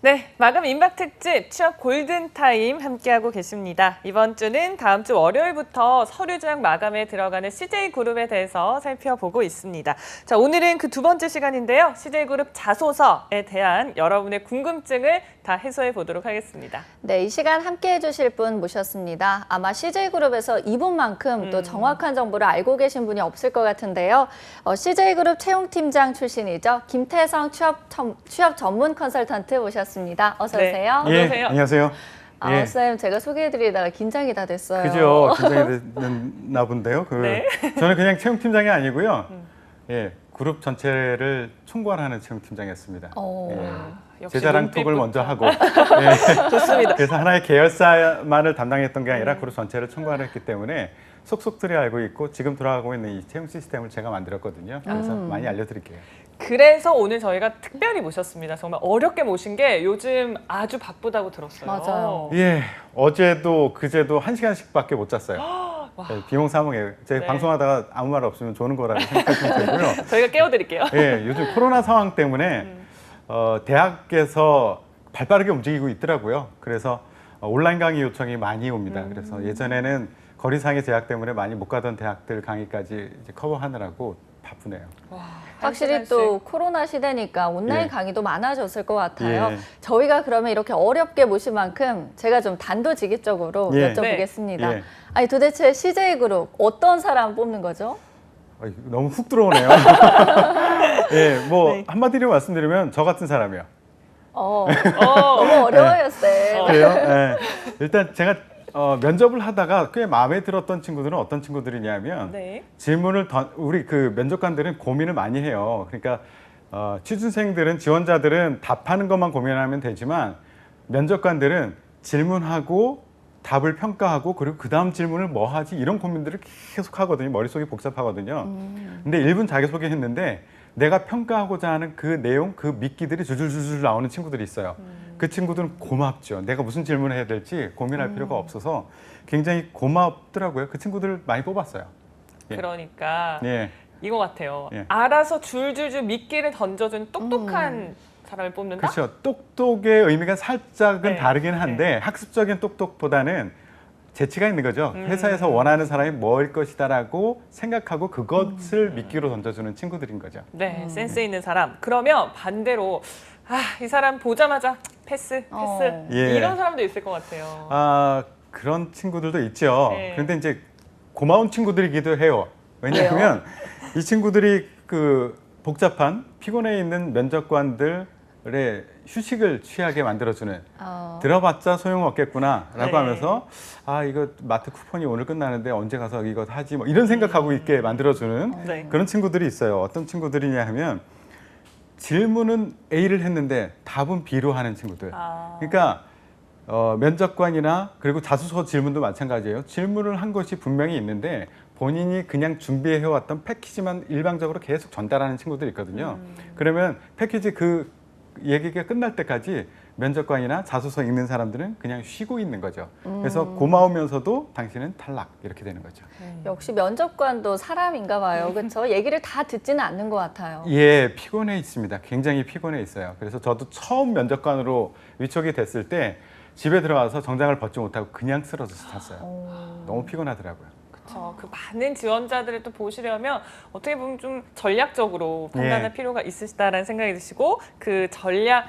네, 마감 임박 특집 취업 골든타임 함께하고 계십니다. 이번 주는 다음 주 월요일부터 서류 조약 마감에 들어가는 CJ그룹에 대해서 살펴보고 있습니다. 자, 오늘은 그 두 번째 시간인데요. CJ그룹 자소서에 대한 여러분의 궁금증을 다 해소해 보도록 하겠습니다. 네, 이 시간 함께해 주실 분 모셨습니다. 아마 CJ그룹에서 이분만큼 또 정확한 정보를 알고 계신 분이 없을 것 같은데요. CJ그룹 채용팀장 출신이죠. 김태성 취업 전문 컨설턴트 모셨습니다. 어서 네. 오세요. 어서 오세요. 예, 안녕하세요. 예. 쌤, 제가 소개해드리다가 긴장이 다 됐어요. 그죠. 긴장이 됐나 본데요. 네. 저는 그냥 채용팀장이 아니고요. 예, 그룹 전체를 총괄하는 채용팀장이었습니다. 역시 제 자랑 톡을 눈빛부터. 먼저 하고. 예. 좋습니다. 그래서 하나의 계열사만을 담당했던 게 아니라 그룹 전체를 총괄했기 때문에 속속들이 알고 있고 지금 돌아가고 있는 이 채용 시스템을 제가 만들었거든요. 그래서 많이 알려드릴게요. 그래서 오늘 저희가 특별히 모셨습니다. 정말 어렵게 모신 게 요즘 아주 바쁘다고 들었어요. 맞아요. 예, 어제도 그제도 1시간씩밖에 못 잤어요. 와. 비몽사몽에 제 네. 방송하다가 아무 말 없으면 조는 거라고 생각하시면 되고요. 저희가 깨워드릴게요. 예, 요즘 코로나 상황 때문에 대학에서 발빠르게 움직이고 있더라고요. 그래서 온라인 강의 요청이 많이 옵니다. 그래서 예전에는 거리상의 제약 때문에 많이 못 가던 대학들 강의까지 이제 커버하느라고 바쁘네요. 와, 확실히 한 또 시간씩. 코로나 시대니까 온라인 예. 강의도 많아졌을 것 같아요. 예. 저희가 그러면 이렇게 어렵게 모신 만큼 제가 좀 단도직입적으로 예. 여쭤보겠습니다. 네. 예. 아니 도대체 CJ그룹 어떤 사람 뽑는 거죠? 너무 훅 들어오네요. 예, 뭐 네. 한마디로 말씀드리면 저 같은 사람이요. 너무 어려워요, 쌤. 그래요? 예. 일단 제가 면접을 하다가 꽤 마음에 들었던 친구들은 어떤 친구들이냐면 네. 질문을 우리 그 면접관들은 고민을 많이 해요. 그러니까 취준생들은 지원자들은 답하는 것만 고민하면 되지만 면접관들은 질문하고 답을 평가하고 그리고 그 다음 질문을 뭐 하지 이런 고민들을 계속 하거든요. 머릿속이 복잡하거든요. 근데 1분 자기소개 했는데 내가 평가하고자 하는 그 내용, 그 미끼들이 줄줄줄줄 나오는 친구들이 있어요. 그 친구들은 고맙죠. 내가 무슨 질문을 해야 될지 고민할 필요가 없어서 굉장히 고맙더라고요. 그 친구들을 많이 뽑았어요. 예. 그러니까 예. 이거 같아요. 예. 알아서 줄줄줄 미끼를 던져준 똑똑한 사람을 뽑는다? 그렇죠. 똑똑의 의미가 살짝은 네. 다르긴 한데 학습적인 똑똑보다는 재치가 있는 거죠. 회사에서 원하는 사람이 뭐일 것이다라고 생각하고 그것을 미끼로 던져주는 친구들인 거죠. 네, 센스 있는 사람. 그러면 반대로 이 사람 보자마자 패스. 예. 이런 사람도 있을 것 같아요. 그런 친구들도 있죠. 네. 그런데 이제 고마운 친구들이기도 해요. 왜냐하면 이 친구들이 그 복잡한 피곤해 있는 면접관들의 휴식을 취하게 만들어주는 들어봤자 소용없겠구나라고 네. 하면서 이거 마트 쿠폰이 오늘 끝나는데 언제 가서 이거 하지 뭐 이런 생각하고 있게 만들어주는 네. 그런 친구들이 있어요. 어떤 친구들이냐 하면 질문은 A를 했는데 답은 B로 하는 친구들. 그러니까 면접관이나 그리고 자소서 질문도 마찬가지예요. 질문을 한 것이 분명히 있는데 본인이 그냥 준비해왔던 패키지만 일방적으로 계속 전달하는 친구들이 있거든요. 그러면 패키지 그 얘기가 끝날 때까지 면접관이나 자소서 읽는 사람들은 그냥 쉬고 있는 거죠. 그래서 고마우면서도 당신은 탈락 이렇게 되는 거죠. 역시 면접관도 사람인가 봐요. 그렇죠? 얘기를 다 듣지는 않는 것 같아요. 예, 피곤해 있습니다. 굉장히 피곤해 있어요. 그래서 저도 처음 면접관으로 위촉이 됐을 때 집에 들어가서 정장을 벗지 못하고 그냥 쓰러져서 잤어요. 너무 피곤하더라고요. 그렇죠. 그 많은 지원자들을 또 보시려면 어떻게 보면 좀 전략적으로 판단할 예. 필요가 있으시다라는 생각이 드시고 그 전략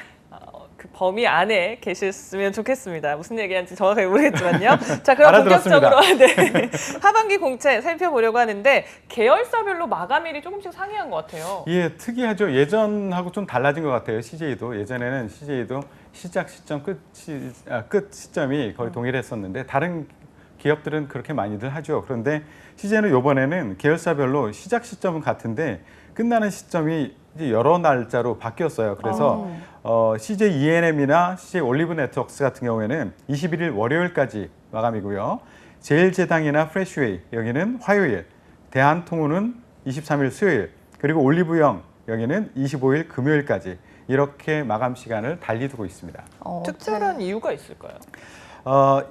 그 범위 안에 계셨으면 좋겠습니다. 무슨 얘기하는지 정확하게 모르겠지만요. 자, 그럼 알아들었습니다. 본격적으로 하반기 공채 살펴보려고 하는데 계열사별로 마감일이 조금씩 상이한 것 같아요. 예, 특이하죠. 예전하고 좀 달라진 것 같아요. CJ도 예전에는 CJ도 시작 시점, 끝 시점이 거의 동일했었는데 다른 기업들은 그렇게 많이들 하죠. 그런데 CJ는 이번에는 계열사별로 시작 시점은 같은데 끝나는 시점이 이제 여러 날짜로 바뀌었어요. 그래서 CJ E&M이나 CJ 올리브 네트워크스 같은 경우에는 21일 월요일까지 마감이고요. 제일제당이나 프레시웨이 여기는 화요일, 대한통운은 23일 수요일, 그리고 올리브영 여기는 25일 금요일까지 이렇게 마감 시간을 달리 두고 있습니다. 특별한 이유가 있을까요?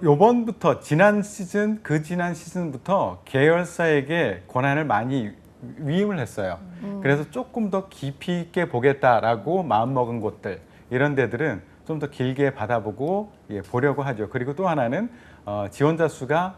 요번부터 지난 시즌, 그 지난 시즌부터 계열사에게 권한을 많이 위임을 했어요. 그래서 조금 더 깊이 있게 보겠다라고 마음먹은 곳들, 이런 데들은 좀 더 길게 받아보고 보려고 하죠. 그리고 또 하나는 지원자 수가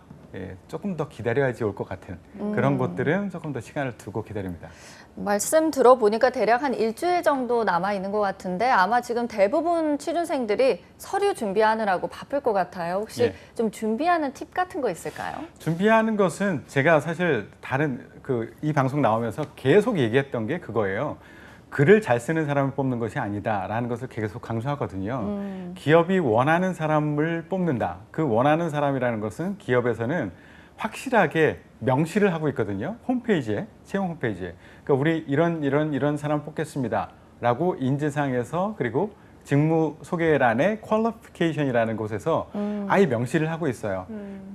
조금 더 기다려야지 올 것 같은 그런 것들은 조금 더 시간을 두고 기다립니다. 말씀 들어보니까 대략 한 일주일 정도 남아 있는 것 같은데 아마 지금 대부분 취준생들이 서류 준비하느라고 바쁠 것 같아요. 혹시 예. 좀 준비하는 팁 같은 거 있을까요? 준비하는 것은 제가 사실 다른 이 방송 나오면서 계속 얘기했던 게 그거예요. 글을 잘 쓰는 사람을 뽑는 것이 아니다라는 것을 계속 강조하거든요. 기업이 원하는 사람을 뽑는다. 그 원하는 사람이라는 것은 기업에서는 확실하게 명시를 하고 있거든요. 홈페이지에, 채용 홈페이지에. 그러니까 우리 이런 사람 뽑겠습니다라고 인재상에서 그리고 직무 소개란의 퀄리피케이션이라는 곳에서 아예 명시를 하고 있어요.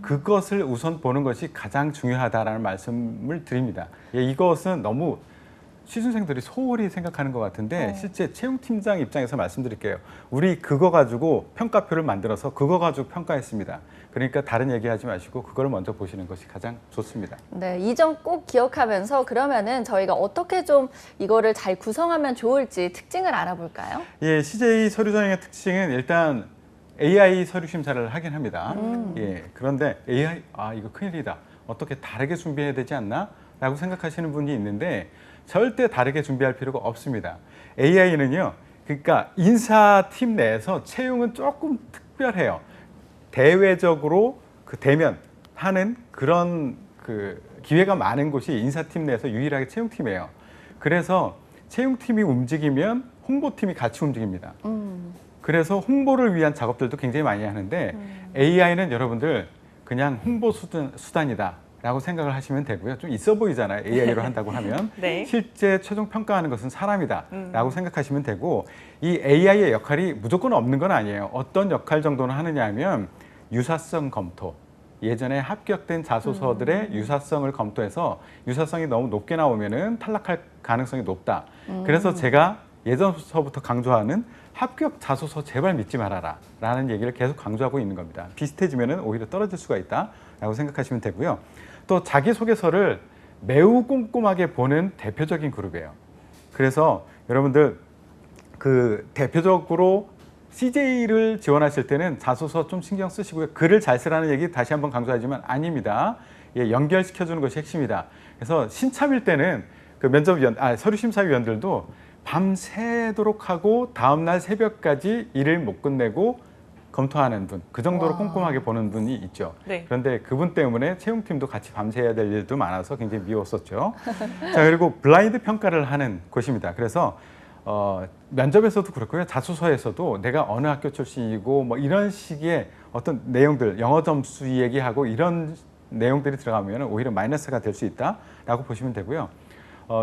그것을 우선 보는 것이 가장 중요하다라는 말씀을 드립니다. 이것은 너무 취준생들이 소홀히 생각하는 것 같은데 실제 채용팀장 입장에서 말씀드릴게요. 우리 그거 가지고 평가표를 만들어서 그거 가지고 평가했습니다. 그러니까 다른 얘기하지 마시고 그걸 먼저 보시는 것이 가장 좋습니다. 네, 이 점 꼭 기억하면서 그러면은 저희가 어떻게 좀 이거를 잘 구성하면 좋을지 특징을 알아볼까요? 예, CJ 서류 전형의 특징은 일단 AI 서류 심사를 하긴 합니다. 예, 그런데 AI 이거 큰일이다. 어떻게 다르게 준비해야 되지 않나? 라고 생각하시는 분이 있는데 절대 다르게 준비할 필요가 없습니다. AI는요, 그러니까 인사팀 내에서 채용은 조금 특별해요. 대외적으로 대면하는 그런 기회가 많은 곳이 인사팀 내에서 유일하게 채용팀이에요. 그래서 채용팀이 움직이면 홍보팀이 같이 움직입니다. 그래서 홍보를 위한 작업들도 굉장히 많이 하는데 AI는 여러분들 그냥 홍보 수단이다. 라고 생각을 하시면 되고요. 좀 있어 보이잖아요. AI로 한다고 하면. 네. 실제 최종 평가하는 것은 사람이다 라고 생각하시면 되고 이 AI의 역할이 무조건 없는 건 아니에요. 어떤 역할 정도는 하느냐 하면 유사성 검토. 예전에 합격된 자소서들의 유사성을 검토해서 유사성이 너무 높게 나오면은 탈락할 가능성이 높다. 그래서 제가 예전서부터 강조하는 합격 자소서 제발 믿지 말아라 라는 얘기를 계속 강조하고 있는 겁니다. 비슷해지면은 오히려 떨어질 수가 있다 라고 생각하시면 되고요. 또 자기소개서를 매우 꼼꼼하게 보는 대표적인 그룹이에요. 그래서 여러분들 대표적으로 CJ를 지원하실 때는 자소서 좀 신경 쓰시고요. 글을 잘 쓰라는 얘기 다시 한번 강조하지만 아닙니다. 연결시켜주는 것이 핵심이다. 그래서 신참일 때는 서류심사위원들도 밤새도록 하고 다음날 새벽까지 일을 못 끝내고 검토하는 분, 그 정도로 꼼꼼하게 보는 분이 있죠. 네. 그런데 그분 때문에 채용팀도 같이 밤새야 될 일도 많아서 굉장히 미웠었죠. 자, 그리고 블라인드 평가를 하는 곳입니다. 그래서 면접에서도 그렇고요. 자소서에서도 내가 어느 학교 출신이고 뭐 이런 식의 어떤 내용들, 영어 점수 얘기하고 이런 내용들이 들어가면 오히려 마이너스가 될 수 있다라고 보시면 되고요.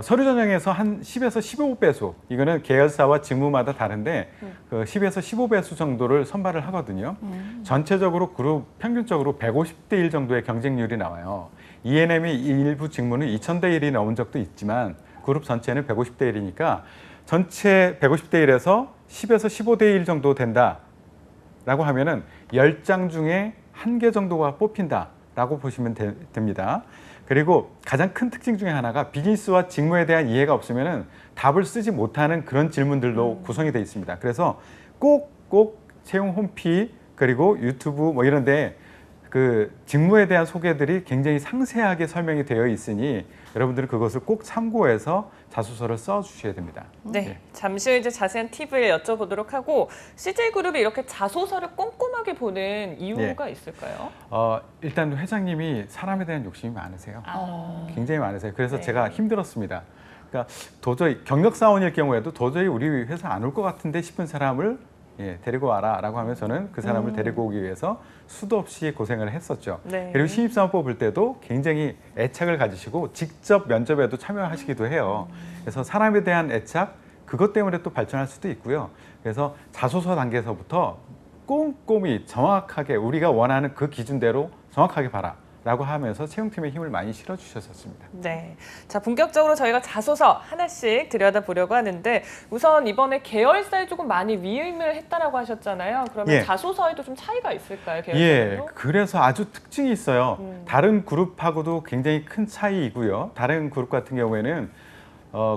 서류 전형에서 한 10에서 15배수, 이거는 계열사와 직무마다 다른데 10에서 15배수 정도를 선발을 하거든요. 전체적으로 그룹 평균적으로 150대 1 정도의 경쟁률이 나와요. E&M이 일부 직무는 2000대 1이 넘은 적도 있지만 그룹 전체는 150대 1이니까 전체 150대 1에서 10에서 15대 1 정도 된다라고 하면은 10장 중에 1개 정도가 뽑힌다라고 보시면 됩니다. 그리고 가장 큰 특징 중에 하나가 비즈니스와 직무에 대한 이해가 없으면은 답을 쓰지 못하는 그런 질문들로 구성이 되어 있습니다. 그래서 꼭 채용 홈피 그리고 유튜브 뭐 이런데 직무에 대한 소개들이 굉장히 상세하게 설명이 되어 있으니 여러분들은 그것을 꼭 참고해서 자소서를 써주셔야 됩니다. 네, 잠시 후 이제 자세한 팁을 여쭤보도록 하고 CJ그룹이 이렇게 자소서를 꼼꼼하게 보는 이유가 있을까요? 일단 회장님이 사람에 대한 욕심이 많으세요. 굉장히 많으세요. 그래서 제가 힘들었습니다. 그러니까 도저히 경력사원일 경우에도 도저히 우리 회사 안 올 것 같은데 싶은 사람을 데리고 와라 라고 하면 저는 그 사람을 데리고 오기 위해서 수도 없이 고생을 했었죠. 네. 그리고 신입사원 뽑을 때도 굉장히 애착을 가지시고 직접 면접에도 참여하시기도 해요. 그래서 사람에 대한 애착, 그것 때문에 또 발전할 수도 있고요. 그래서 자소서 단계에서부터 꼼꼼히 정확하게 우리가 원하는 그 기준대로 정확하게 봐라 라고 하면서 채용팀에 힘을 많이 실어주셨었습니다. 네, 자 본격적으로 저희가 자소서 하나씩 들여다보려고 하는데 우선 이번에 계열사에 조금 많이 위임을 했다라고 하셨잖아요. 그러면 자소서에도 좀 차이가 있을까요? 계열사도? 그래서 아주 특징이 있어요. 다른 그룹하고도 굉장히 큰 차이이고요. 다른 그룹 같은 경우에는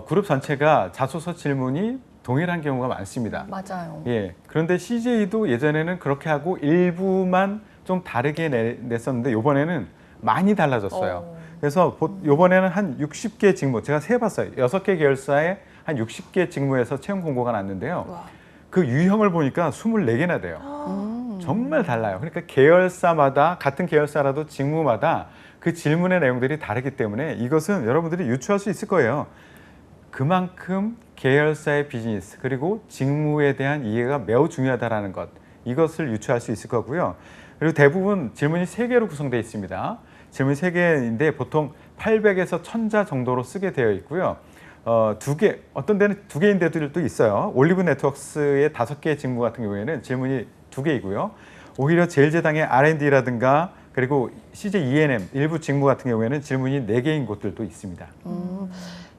그룹 전체가 자소서 질문이 동일한 경우가 많습니다. 맞아요. 예. 그런데 CJ도 예전에는 그렇게 하고 일부만 좀 다르게 냈었는데 이번에는 많이 달라졌어요. 그래서 이번에는 한 60개 직무, 제가 세봤어요. 6개 계열사에 한 60개 직무에서 채용 공고가 났는데요. 와. 그 유형을 보니까 24개나 돼요. 정말 달라요. 그러니까 계열사마다, 같은 계열사라도 직무마다 그 질문의 내용들이 다르기 때문에 이것은 여러분들이 유추할 수 있을 거예요. 그만큼 계열사의 비즈니스 그리고 직무에 대한 이해가 매우 중요하다는 것, 이것을 유추할 수 있을 거고요. 그리고 대부분 질문이 3개로 구성되어 있습니다. 질문이 3개인데 보통 800에서 1000자 정도로 쓰게 되어 있고요. 어떤 데는 2개인 데들도 있어요. 올리브 네트워크스의 5개의 직무 같은 경우에는 질문이 2개이고요. 오히려 제일제당의 R&D라든가 그리고 CJ E&M 일부 직무 같은 경우에는 질문이 4개인 곳들도 있습니다.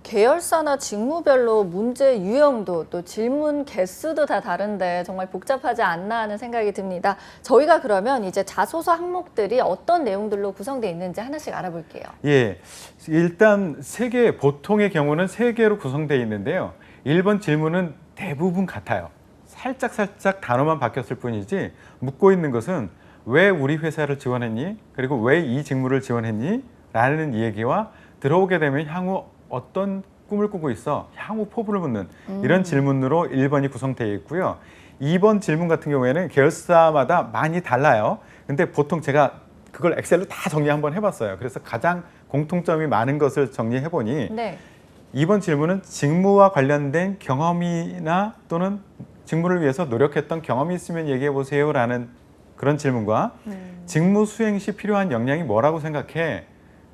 계열사나 직무별로 문제 유형도 또 질문 개수도 다 다른데 정말 복잡하지 않나 하는 생각이 듭니다. 저희가 그러면 이제 자소서 항목들이 어떤 내용들로 구성되어 있는지 하나씩 알아볼게요. 예, 일단 보통의 경우는 3개로 구성되어 있는데요. 1번 질문은 대부분 같아요. 살짝 단어만 바뀌었을 뿐이지 묻고 있는 것은 왜 우리 회사를 지원했니? 그리고 왜 이 직무를 지원했니? 라는 얘기와 들어오게 되면 향후 어떤 꿈을 꾸고 있어? 향후 포부를 묻는 이런 질문으로 1번이 구성되어 있고요. 2번 질문 같은 경우에는 계열사마다 많이 달라요. 근데 보통 제가 그걸 엑셀로 다 정리 한번 해봤어요. 그래서 가장 공통점이 많은 것을 정리해보니 네. 2번 질문은 직무와 관련된 경험이나 또는 직무를 위해서 노력했던 경험이 있으면 얘기해보세요 라는 그런 질문과 직무 수행 시 필요한 역량이 뭐라고 생각해?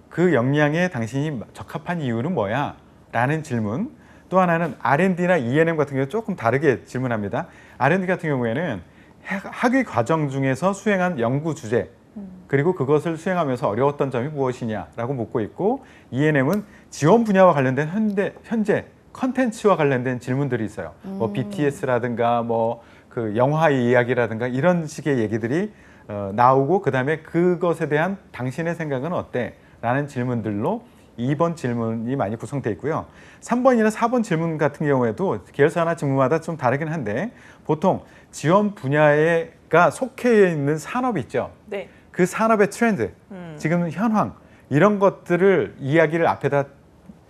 그 역량에 당신이 적합한 이유는 뭐야? 라는 질문. 또 하나는 R&D나 E&M 같은 경우 조금 다르게 질문합니다. R&D 같은 경우에는 학위 과정 중에서 수행한 연구 주제 그리고 그것을 수행하면서 어려웠던 점이 무엇이냐라고 묻고 있고 E&M은 지원 분야와 관련된 현재 컨텐츠와 관련된 질문들이 있어요. 뭐 BTS라든가 뭐 그 영화의 이야기라든가 이런 식의 얘기들이 나오고 그다음에 그것에 대한 당신의 생각은 어때? 라는 질문들로 2번 질문이 많이 구성되어 있고요. 3번이나 4번 질문 같은 경우에도 계열사나 직무마다 좀 다르긴 한데 보통 지원 분야가 속해 있는 산업이 있죠. 네. 그 산업의 트렌드, 지금 현황 이런 것들을 이야기를 앞에다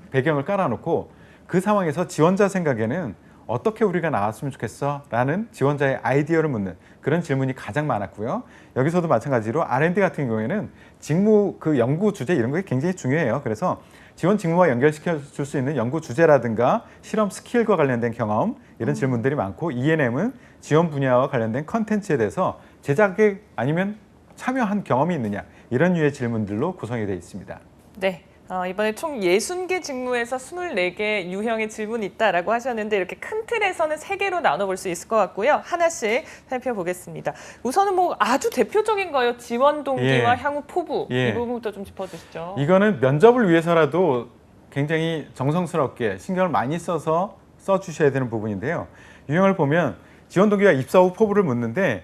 배경을 깔아놓고 그 상황에서 지원자 생각에는 어떻게 우리가 나왔으면 좋겠어? 라는 지원자의 아이디어를 묻는 그런 질문이 가장 많았고요. 여기서도 마찬가지로 R&D 같은 경우에는 직무 그 연구 주제 이런 게 굉장히 중요해요. 그래서 지원 직무와 연결시켜 줄 수 있는 연구 주제라든가 실험 스킬과 관련된 경험 이런 질문들이 많고 E&M은 지원 분야와 관련된 컨텐츠에 대해서 제작에 아니면 참여한 경험이 있느냐 이런 류의 질문들로 구성이 되어 있습니다. 네. 이번에 총 60개 직무에서 24개 유형의 질문이 있다라고 하셨는데 이렇게 큰 틀에서는 3개로 나눠볼 수 있을 것 같고요. 하나씩 살펴보겠습니다. 우선은 뭐 아주 대표적인 거요. 지원 동기와 예. 향후 포부. 예. 이 부분부터 좀 짚어주시죠. 이거는 면접을 위해서라도 굉장히 정성스럽게 신경을 많이 써주셔야 되는 부분인데요. 유형을 보면 지원 동기와 입사 후 포부를 묻는데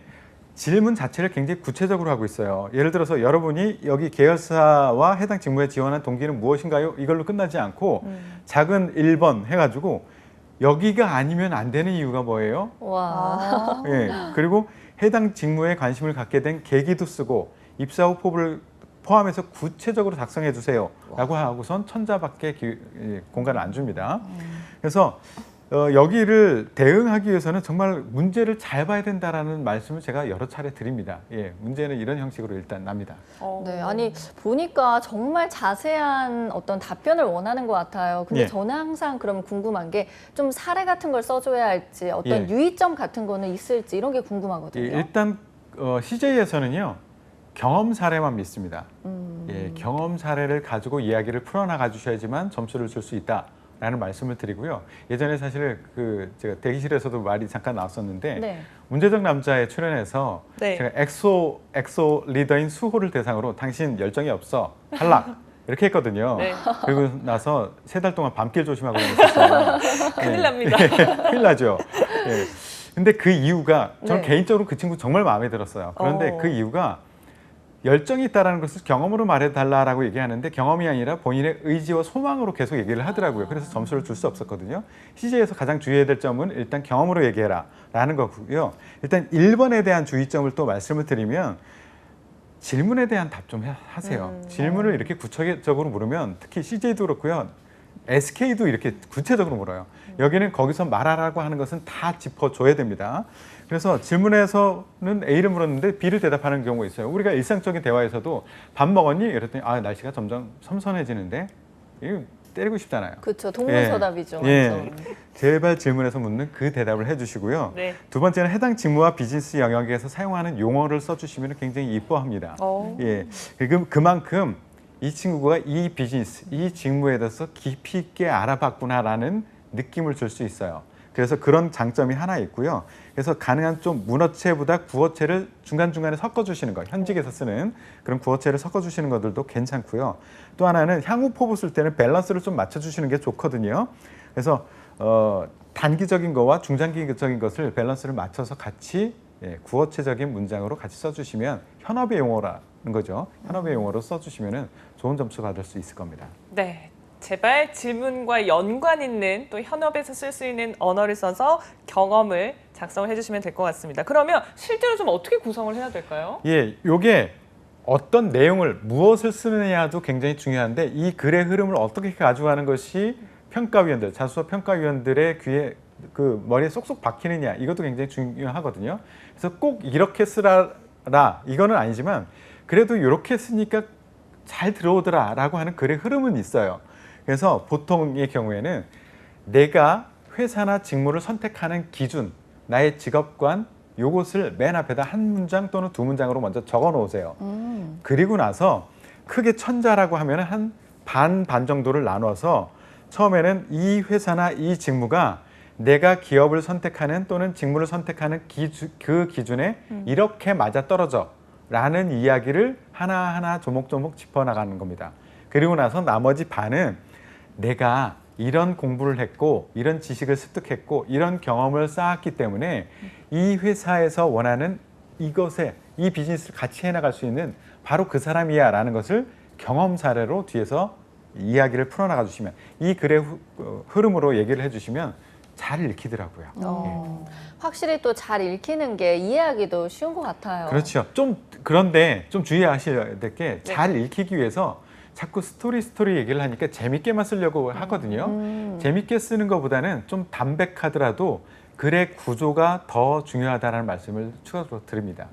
질문 자체를 굉장히 구체적으로 하고 있어요. 예를 들어서 여러분이 여기 계열사와 해당 직무에 지원한 동기는 무엇인가요? 이걸로 끝나지 않고 작은 1번 해가지고 여기가 아니면 안 되는 이유가 뭐예요? 와. 예, 그리고 해당 직무에 관심을 갖게 된 계기도 쓰고 입사 후 포부를 포함해서 구체적으로 작성해 주세요 라고 하고선 1000자밖에 공간을 안 줍니다. 그래서 여기를 대응하기 위해서는 정말 문제를 잘 봐야 된다라는 말씀을 제가 여러 차례 드립니다. 예, 문제는 이런 형식으로 일단 납니다. 네, 아니 보니까 정말 자세한 어떤 답변을 원하는 것 같아요. 근데 예. 저는 항상 그럼 궁금한 게 좀 사례 같은 걸 써줘야 할지 어떤 예. 유의점 같은 거는 있을지 이런 게 궁금하거든요. 예, 일단 CJ에서는요 경험 사례만 믿습니다. 예, 경험 사례를 가지고 이야기를 풀어나가 주셔야지만 점수를 줄 수 있다. 라는 말씀을 드리고요. 예전에 사실 제가 대기실에서도 말이 잠깐 나왔었는데 네. 문제적 남자에 출연해서 네. 제가 엑소 리더인 수호를 대상으로 당신 열정이 없어 탈락 이렇게 했거든요. 네. 그리고 나서 3달 동안 밤길 조심하고 다녔었어요. 큰일 납니다. 큰일 나죠. 예. 근데 그 이유가 저는 네. 개인적으로 그 친구 정말 마음에 들었어요. 그런데 그 이유가 열정이 있다는 것을 경험으로 말해달라라고 얘기하는데 경험이 아니라 본인의 의지와 소망으로 계속 얘기를 하더라고요. 그래서 점수를 줄 수 없었거든요. CJ에서 가장 주의해야 될 점은 일단 경험으로 얘기해라 라는 거고요. 일단 1번에 대한 주의점을 또 말씀을 드리면 질문에 대한 답 좀 하세요. 질문을 이렇게 구체적으로 물으면 특히 CJ도 그렇고요. SK도 이렇게 구체적으로 물어요. 여기는 거기서 말하라고 하는 것은 다 짚어줘야 됩니다. 그래서 질문에서는 A를 물었는데 B를 대답하는 경우가 있어요. 우리가 일상적인 대화에서도 밥 먹었니? 이랬더니 날씨가 점점 섬선해지는데 이거 때리고 싶잖아요. 그렇죠. 동문서답이죠. 예. 완전. 제발 질문에서 묻는 그 대답을 해주시고요. 네. 두 번째는 해당 직무와 비즈니스 영역에서 사용하는 용어를 써주시면 굉장히 이뻐합니다. 예, 그만큼 이 친구가 이 비즈니스, 이 직무에 대해서 깊이 있게 알아봤구나라는 느낌을 줄 수 있어요. 그래서 그런 장점이 하나 있고요. 그래서 가능한 좀 문어체보다 구어체를 중간중간에 섞어주시는 것, 현직에서 쓰는 그런 구어체를 섞어주시는 것들도 괜찮고요. 또 하나는 향후 포부 쓸 때는 밸런스를 좀 맞춰주시는 게 좋거든요. 그래서 단기적인 거와 중장기적인 것을 밸런스를 맞춰서 같이 구어체적인 문장으로 같이 써주시면 현업의 용어라는 거죠. 현업의 용어로 써주시면 좋은 점수 받을 수 있을 겁니다. 네. 제발 질문과 연관 있는 또 현업에서 쓸 수 있는 언어를 써서 경험을 작성을 해주시면 될 것 같습니다. 그러면 실제로 좀 어떻게 구성을 해야 될까요? 예, 요게 어떤 내용을 무엇을 쓰느냐도 굉장히 중요한데 이 글의 흐름을 어떻게 가져가는 것이 평가위원들, 자소서 평가위원들의 귀에 그 머리에 쏙쏙 박히느냐 이것도 굉장히 중요하거든요. 그래서 꼭 이렇게 쓰라 이거는 아니지만 그래도 이렇게 쓰니까 잘 들어오더라라고 하는 글의 흐름은 있어요. 그래서 보통의 경우에는 내가 회사나 직무를 선택하는 기준, 나의 직업관 요것을 맨 앞에다 한 문장 또는 두 문장으로 먼저 적어 놓으세요. 그리고 나서 크게 천자라고 하면 한 반 정도를 나눠서 처음에는 이 회사나 이 직무가 내가 기업을 선택하는 또는 직무를 선택하는 그 기준에 이렇게 맞아떨어져 라는 이야기를 하나하나 조목조목 짚어나가는 겁니다. 그리고 나서 나머지 반은 내가 이런 공부를 했고 이런 지식을 습득했고 이런 경험을 쌓았기 때문에 이 회사에서 원하는 이것에 이 비즈니스를 같이 해나갈 수 있는 바로 그 사람이야 라는 것을 경험 사례로 뒤에서 이야기를 풀어나가 주시면 이 글의 흐름으로 얘기를 해주시면 잘 읽히더라고요. 확실히 또 잘 읽히는 게 이해하기도 쉬운 것 같아요. 그렇죠. 그런데 좀 주의하셔야 될 게 잘 읽히기 위해서 자꾸 스토리 얘기를 하니까 재밌게만 쓰려고 하거든요. 재밌게 쓰는 것보다는 좀 담백하더라도 글의 구조가 더 중요하다는 말씀을 추가로 드립니다.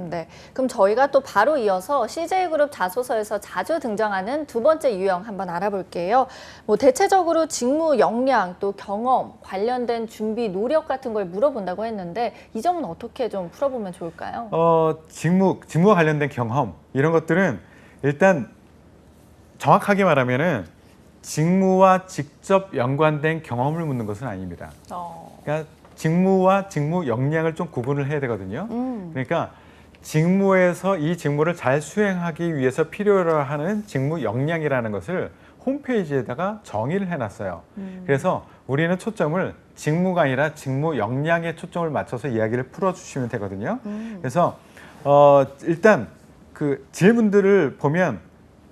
네. 그럼 저희가 또 바로 이어서 CJ그룹 자소서에서 자주 등장하는 두 번째 유형 한번 알아볼게요. 뭐 대체적으로 직무 역량 또 경험 관련된 준비 노력 같은 걸 물어본다고 했는데 이 점은 어떻게 좀 풀어보면 좋을까요? 직무와 관련된 경험 이런 것들은 일단 정확하게 말하면은 직무와 직접 연관된 경험을 묻는 것은 아닙니다. 그러니까 직무와 직무 역량을 좀 구분을 해야 되거든요. 그러니까 직무에서 이 직무를 잘 수행하기 위해서 필요로 하는 직무 역량이라는 것을 홈페이지에다가 정의를 해놨어요. 그래서 우리는 초점을 직무가 아니라 직무 역량에 초점을 맞춰서 이야기를 풀어주시면 되거든요. 그래서 일단 그 질문들을 보면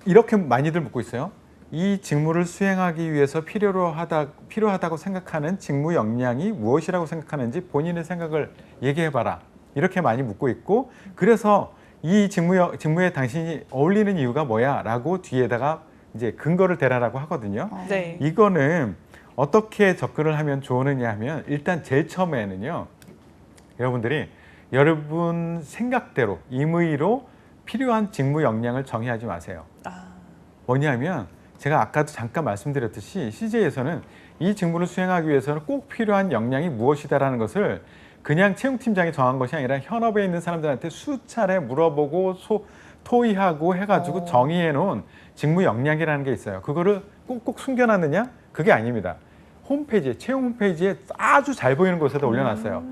이렇게 많이들 묻고 있어요. 이 직무를 수행하기 위해서 필요하다고 생각하는 직무 역량이 무엇이라고 생각하는지 본인의 생각을 얘기해봐라. 이렇게 많이 묻고 있고 그래서 이 직무에 당신이 어울리는 이유가 뭐야? 라고 뒤에다가 이제 근거를 대라라고 하거든요. 네. 이거는 어떻게 접근을 하면 좋으느냐 하면 일단 제일 처음에는요. 여러분들이 여러분 생각대로 임의로 필요한 직무 역량을 정의하지 마세요. 뭐냐면 제가 아까도 잠깐 말씀드렸듯이 CJ에서는 이 직무를 수행하기 위해서는 꼭 필요한 역량이 무엇이다라는 것을 그냥 채용팀장이 정한 것이 아니라 현업에 있는 사람들한테 수차례 물어보고 토의하고 해가지고 정의해 놓은 직무 역량이라는 게 있어요. 그거를 꼭꼭 숨겨놨느냐? 그게 아닙니다. 채용 홈페이지에 아주 잘 보이는 곳에다 올려놨어요.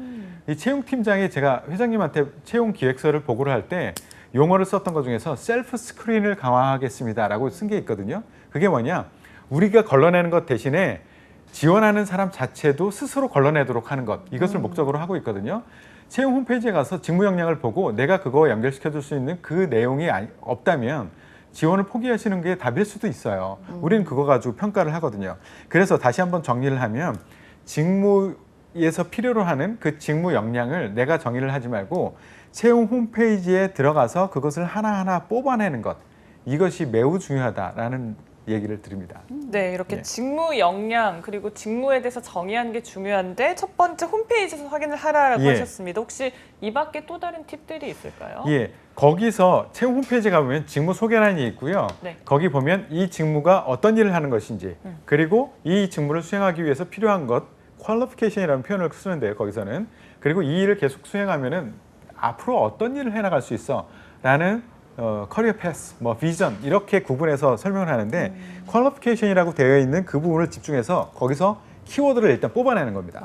이 채용팀장이 제가 회장님한테 채용 기획서를 보고를 할 때 용어를 썼던 것 중에서 셀프 스크린을 강화하겠습니다라고 쓴 게 있거든요. 그게 뭐냐? 우리가 걸러내는 것 대신에 지원하는 사람 자체도 스스로 걸러내도록 하는 것. 이것을 목적으로 하고 있거든요. 채용 홈페이지에 가서 직무 역량을 보고 내가 그거 연결시켜 줄 수 있는 그 내용이 없다면 지원을 포기하시는 게 답일 수도 있어요. 우리는 그거 가지고 평가를 하거든요. 그래서 다시 한번 정리를 하면 직무에서 필요로 하는 그 직무 역량을 내가 정의를 하지 말고 채용 홈페이지에 들어가서 그것을 하나하나 뽑아내는 것, 이것이 매우 중요하다라는 얘기를 드립니다. 네, 이렇게 예. 직무 역량 그리고 직무에 대해서 정의하는 게 중요한데 첫 번째 홈페이지에서 확인을 하라라고 예. 하셨습니다. 혹시 이 밖에 또 다른 팁들이 있을까요? 예, 거기서 채용 홈페이지에 가보면 직무 소개란이 있고요. 네. 거기 보면 이 직무가 어떤 일을 하는 것인지, 그리고 이 직무를 수행하기 위해서 필요한 것, qualification이라는 표현을 쓰는데요. 거기서는. 그리고 이 일을 계속 수행하면은 앞으로 어떤 일을 해나갈 수 있어라는 커리어 패스, 뭐 비전 이렇게 구분해서 설명을 하는데 qualification이라고 되어 있는 그 부분을 집중해서 거기서 키워드를 일단 뽑아내는 겁니다.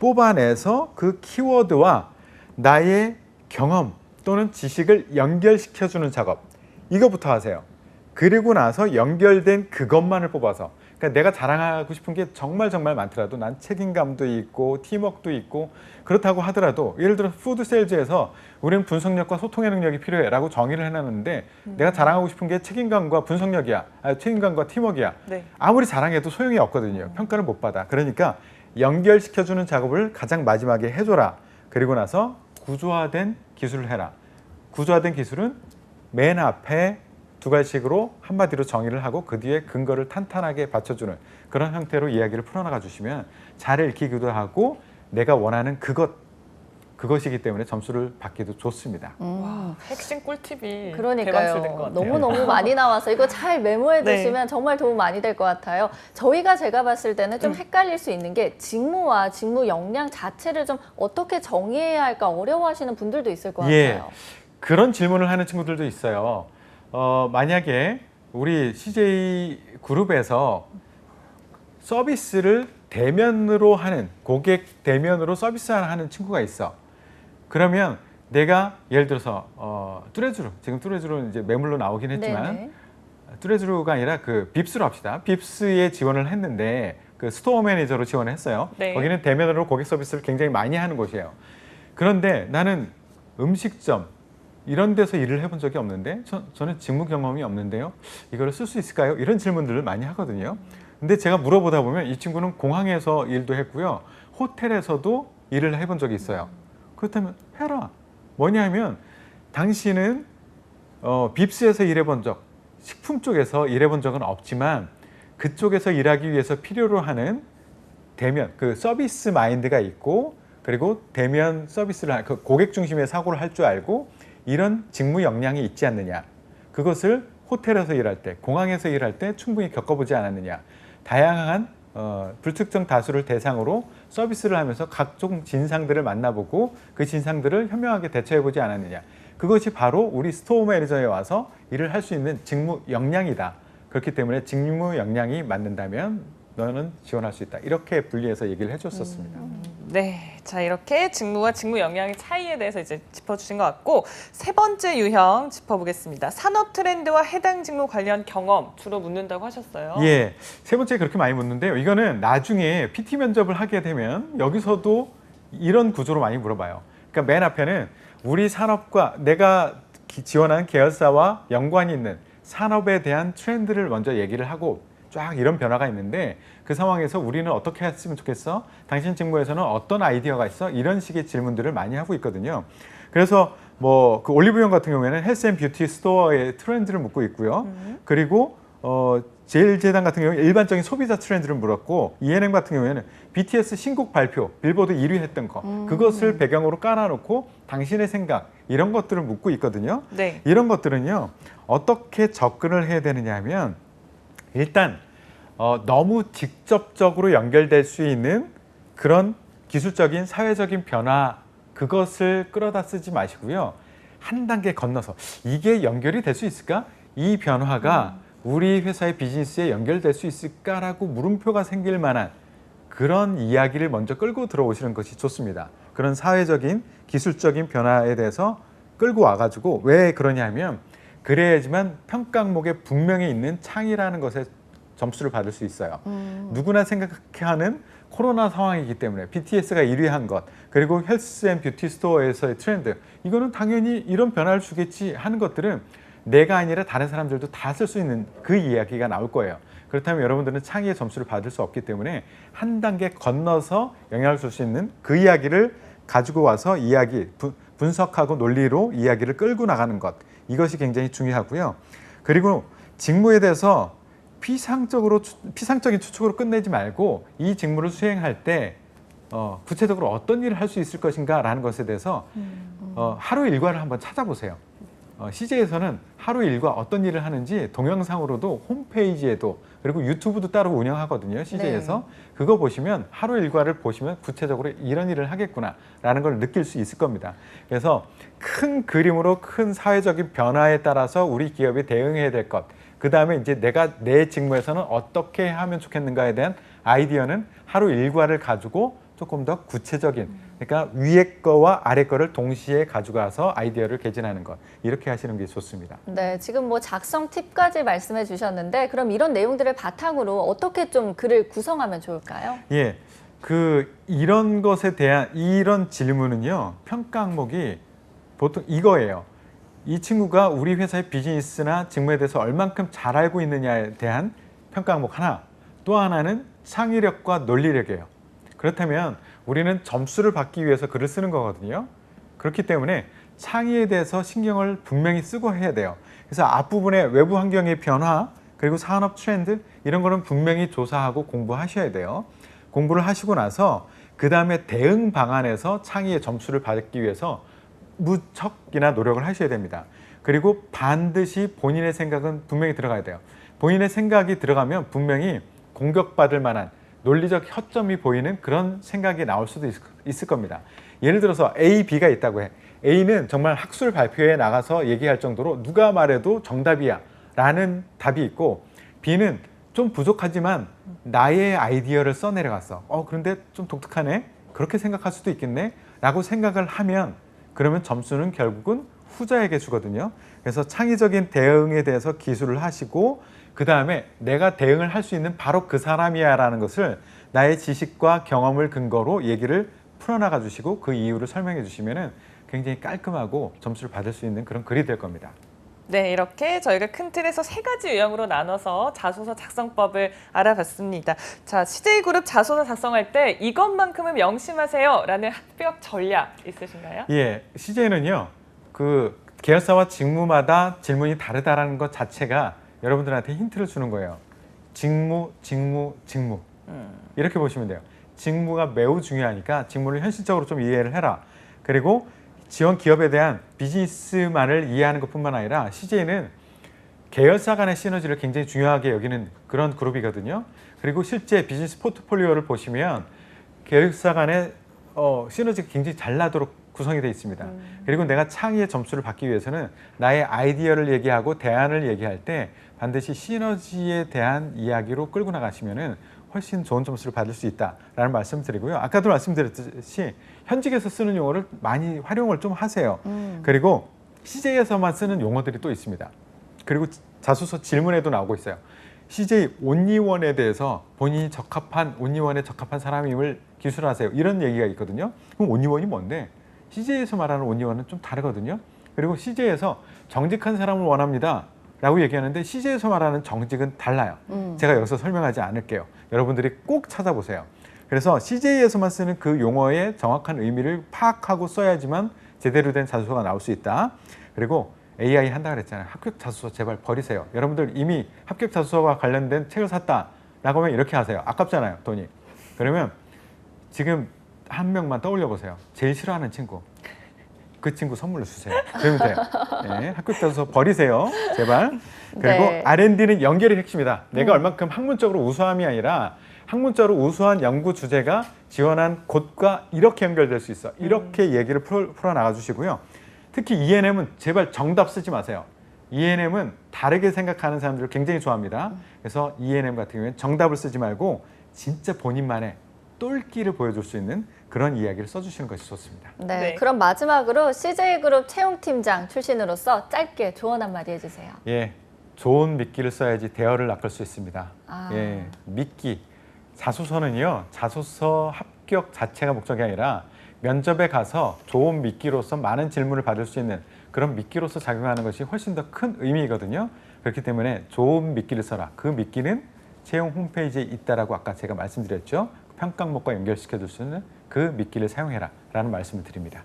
뽑아내서 그 키워드와 나의 경험 또는 지식을 연결시켜주는 작업, 이거부터 하세요. 그리고 나서 연결된 그것만을 뽑아서, 그러니까 내가 자랑하고 싶은 게 정말 많더라도 난 책임감도 있고 팀워크도 있고 그렇다고 하더라도, 예를 들어 푸드 세일즈에서 우리는 분석력과 소통의 능력이 필요해 라고 정의를 해놨는데 내가 자랑하고 싶은 게 책임감과 분석력이야, 책임감과 팀워크야. 네. 아무리 자랑해도 소용이 없거든요. 평가를 못 받아. 그러니까 연결시켜주는 작업을 가장 마지막에 해줘라. 그리고 나서 구조화된 기술을 해라. 구조화된 기술은 맨 앞에 두 가지식으로 한마디로 정의를 하고 그 뒤에 근거를 탄탄하게 받쳐주는 그런 형태로 이야기를 풀어나가 주시면 잘 읽히기도 하고 내가 원하는 그것이기 때문에 점수를 받기도 좋습니다. 와, 핵심 꿀팁이 대방출된 것 그러니까요. 같아요. 너무너무 많이 나와서 이거 잘 메모해 네. 두시면 정말 도움 많이 될 것 같아요. 제가 봤을 때는 좀 헷갈릴 수 있는 게 직무와 직무 역량 자체를 좀 어떻게 정의해야 할까 어려워하시는 분들도 있을 것 예. 같아요. 그런 질문을 하는 친구들도 있어요. 만약에 우리 CJ 그룹에서 서비스를 대면으로 하는, 고객 대면으로 서비스를 하는 친구가 있어. 그러면 내가 예를 들어서 뚜레쥬르, 지금 뚜레쥬르는 이제 매물로 나오긴 했지만 네네. 뚜레쥬르가 아니라 그 빕스로 합시다. 빕스에 지원을 했는데 그 스토어 매니저로 지원을 했어요. 네. 거기는 대면으로 고객 서비스를 굉장히 많이 하는 곳이에요. 그런데 나는 음식점 이런 데서 일을 해본 적이 없는데 저는 직무 경험이 없는데요. 이거를 쓸 수 있을까요? 이런 질문들을 많이 하거든요. 근데 제가 물어보다 보면 이 친구는 공항에서 일도 했고요. 호텔에서도 일을 해본 적이 있어요. 그렇다면 해라. 뭐냐면 당신은 빕스에서 일해본 적, 식품 쪽에서 일해본 적은 없지만 그쪽에서 일하기 위해서 필요로 하는 대면, 그 서비스 마인드가 있고 그리고 대면 서비스를 그 고객 중심의 사고를 할 줄 알고 이런 직무 역량이 있지 않느냐. 그것을 호텔에서 일할 때, 공항에서 일할 때 충분히 겪어보지 않았느냐. 다양한 불특정 다수를 대상으로 서비스를 하면서 각종 진상들을 만나보고 그 진상들을 현명하게 대처해보지 않았느냐. 그것이 바로 우리 스토어 매니저에 와서 일을 할 수 있는 직무 역량이다. 그렇기 때문에 직무 역량이 맞는다면 너는 지원할 수 있다. 이렇게 분리해서 얘기를 해줬었습니다. 네, 자 이렇게 직무와 직무 역량의 차이에 대해서 이제 짚어주신 것 같고 세 번째 유형 짚어보겠습니다. 산업 트렌드와 해당 직무 관련 경험 주로 묻는다고 하셨어요. 예, 세 번째 그렇게 많이 묻는데요. 이거는 나중에 PT 면접을 하게 되면 여기서도 이런 구조로 많이 물어봐요. 그러니까 맨 앞에는 우리 산업과 내가 지원한 계열사와 연관이 있는 산업에 대한 트렌드를 먼저 얘기를 하고 쫙 이런 변화가 있는데 그 상황에서 우리는 어떻게 했으면 좋겠어? 당신 직무에서는 어떤 아이디어가 있어? 이런 식의 질문들을 많이 하고 있거든요. 그래서 뭐 그 올리브영 같은 경우에는 헬스 앤 뷰티 스토어의 트렌드를 묻고 있고요. 그리고 제일재단 같은 경우에 일반적인 소비자 트렌드를 물었고 ENM 같은 경우에는 BTS 신곡 발표, 빌보드 1위 했던 거 그것을 배경으로 깔아놓고 당신의 생각 이런 것들을 묻고 있거든요. 네. 이런 것들은요. 어떻게 접근을 해야 되느냐 하면 일단 너무 직접적으로 연결될 수 있는 그런 기술적인 사회적인 변화 그것을 끌어다 쓰지 마시고요. 한 단계 건너서 이게 연결이 될 수 있을까? 이 변화가 우리 회사의 비즈니스에 연결될 수 있을까라고 물음표가 생길 만한 그런 이야기를 먼저 끌고 들어오시는 것이 좋습니다. 그런 사회적인 기술적인 변화에 대해서 끌고 와가지고 왜 그러냐 하면 그래야지만 평가 항목에 분명히 있는 창의라는 것에 점수를 받을 수 있어요. 누구나 생각하는 코로나 상황이기 때문에 BTS가 1위 한 것, 그리고 헬스 앤 뷰티 스토어에서의 트렌드, 이거는 당연히 이런 변화를 주겠지 하는 것들은 내가 아니라 다른 사람들도 다 쓸 수 있는 그 이야기가 나올 거예요. 그렇다면 여러분들은 창의의 점수를 받을 수 없기 때문에 한 단계 건너서 영향을 줄 수 있는 그 이야기를 가지고 와서 분석하고 논리로 이야기를 끌고 나가는 것, 이것이 굉장히 중요하고요. 그리고 직무에 대해서 피상적인 추측으로 끝내지 말고 이 직무를 수행할 때 구체적으로 어떤 일을 할 수 있을 것인가라는 것에 대해서 하루 일과를 한번 찾아보세요. CJ에서는 하루 일과 어떤 일을 하는지 동영상으로도 홈페이지에도 그리고 유튜브도 따로 운영하거든요. CJ에서. 그거 보시면 하루 일과를 보시면 구체적으로 이런 일을 하겠구나라는 걸 느낄 수 있을 겁니다. 그래서 큰 그림으로 큰 사회적인 변화에 따라서 우리 기업이 대응해야 될 것, 그 다음에 이제 내가 내 직무에서는 어떻게 하면 좋겠는가에 대한 아이디어는 하루 일과를 가지고 조금 더 구체적인, 그러니까 위에 거와 아래 거를 동시에 가져가서 아이디어를 개진하는 것, 이렇게 하시는 게 좋습니다. 네, 지금 뭐 작성 팁까지 말씀해 주셨는데 그럼 이런 내용들을 바탕으로 어떻게 좀 글을 구성하면 좋을까요? 예, 이런 것에 대한 이런 질문은요, 평가 항목이 보통 이거예요. 이 친구가 우리 회사의 비즈니스나 직무에 대해서 얼만큼 잘 알고 있느냐에 대한 평가 항목 하나, 또 하나는 창의력과 논리력이에요. 그렇다면 우리는 점수를 받기 위해서 글을 쓰는 거거든요. 그렇기 때문에 창의에 대해서 신경을 분명히 쓰고 해야 돼요. 그래서 앞부분에 외부 환경의 변화, 그리고 산업 트렌드, 이런 거는 분명히 조사하고 공부하셔야 돼요. 공부를 하시고 나서 그 다음에 대응 방안에서 창의의 점수를 받기 위해서 무척이나 노력을 하셔야 됩니다. 그리고 반드시 본인의 생각은 분명히 들어가야 돼요. 본인의 생각이 들어가면 분명히 공격받을 만한 논리적 허점이 보이는 그런 생각이 나올 수도 있을 겁니다. 예를 들어서 A, B가 있다고 해. A는 정말 학술 발표에 나가서 얘기할 정도로 누가 말해도 정답이야 라는 답이 있고, B는 좀 부족하지만 나의 아이디어를 써내려갔어. 그런데 좀 독특하네? 그렇게 생각할 수도 있겠네? 라고 생각을 하면 그러면 점수는 결국은 후자에게 주거든요. 그래서 창의적인 대응에 대해서 기술을 하시고 그 다음에 내가 대응을 할 수 있는 바로 그 사람이야 라는 것을 나의 지식과 경험을 근거로 얘기를 풀어나가 주시고 그 이유를 설명해 주시면 굉장히 깔끔하고 점수를 받을 수 있는 그런 글이 될 겁니다. 네, 이렇게 저희가 큰 틀에서 3가지 유형으로 나눠서 자소서 작성법을 알아봤습니다. 자, CJ그룹 자소서 작성할 때 이것만큼은 명심하세요 라는 합격 전략 있으신가요? 예, CJ는요, 그 계열사와 직무마다 질문이 다르다라는 것 자체가 여러분들한테 힌트를 주는 거예요. 직무. 이렇게 보시면 돼요. 직무가 매우 중요하니까 직무를 현실적으로 좀 이해를 해라. 그리고 지원 기업에 대한 비즈니스만을 이해하는 것뿐만 아니라 CJ는 계열사 간의 시너지를 굉장히 중요하게 여기는 그런 그룹이거든요. 그리고 실제 비즈니스 포트폴리오를 보시면 계열사 간의 시너지가 굉장히 잘 나도록 구성이 되어 있습니다. 그리고 내가 창의의 점수를 받기 위해서는 나의 아이디어를 얘기하고 대안을 얘기할 때 반드시 시너지에 대한 이야기로 끌고 나가시면은 훨씬 좋은 점수를 받을 수 있다라는 말씀을 드리고요. 아까도 말씀드렸듯이 현직에서 쓰는 용어를 많이 활용을 좀 하세요. 그리고 CJ에서만 쓰는 용어들이 또 있습니다. 그리고 자소서 질문에도 나오고 있어요. CJ 온리원에 대해서 본인이 온리원에 적합한 사람임을 기술하세요. 이런 얘기가 있거든요. 그럼 온리원이 뭔데? CJ에서 말하는 온리원은 좀 다르거든요. 그리고 CJ에서 정직한 사람을 원합니다 라고 얘기하는데 CJ에서 말하는 정직은 달라요. 제가 여기서 설명하지 않을게요. 여러분들이 꼭 찾아보세요. 그래서 CJ에서만 쓰는 그 용어의 정확한 의미를 파악하고 써야지만 제대로 된 자소서가 나올 수 있다. 그리고 AI 한다 그랬잖아요. 합격 자소서 제발 버리세요. 여러분들 이미 합격 자소서와 관련된 책을 샀다 라고 하면 이렇게 하세요. 아깝잖아요, 돈이. 그러면 지금 한 명만 떠올려 보세요. 제일 싫어하는 친구. 그 친구 선물로 주세요. 그러면 돼요. 네, 합격 자소서 버리세요. 제발. 그리고 네. R&D는 연결이 핵심이다. 내가 얼만큼 학문적으로 우수함이 아니라 학문적으로 우수한 연구 주제가 지원한 곳과 이렇게 연결될 수 있어. 이렇게 얘기를 풀어나가 주시고요. 특히 ENM은 제발 정답 쓰지 마세요. ENM은 다르게 생각하는 사람들을 굉장히 좋아합니다. 그래서 ENM 같은 경우에는 정답을 쓰지 말고 진짜 본인만의 똘끼를 보여줄 수 있는 그런 이야기를 써주시는 것이 좋습니다. 네, 네. 그럼 마지막으로 CJ그룹 채용팀장 출신으로서 짧게 조언 한마디 해주세요. 예, 좋은 미끼를 써야지 대어를 낚을 수 있습니다. 아. 예, 미끼. 자소서는요, 자소서 합격 자체가 목적이 아니라 면접에 가서 좋은 미끼로서 많은 질문을 받을 수 있는 그런 미끼로서 작용하는 것이 훨씬 더 큰 의미거든요. 그렇기 때문에 좋은 미끼를 써라. 그 미끼는 채용 홈페이지에 있다라고 아까 제가 말씀드렸죠. 평가 항목과 연결시켜 줄 수 있는 그 미끼를 사용해라 라는 말씀을 드립니다.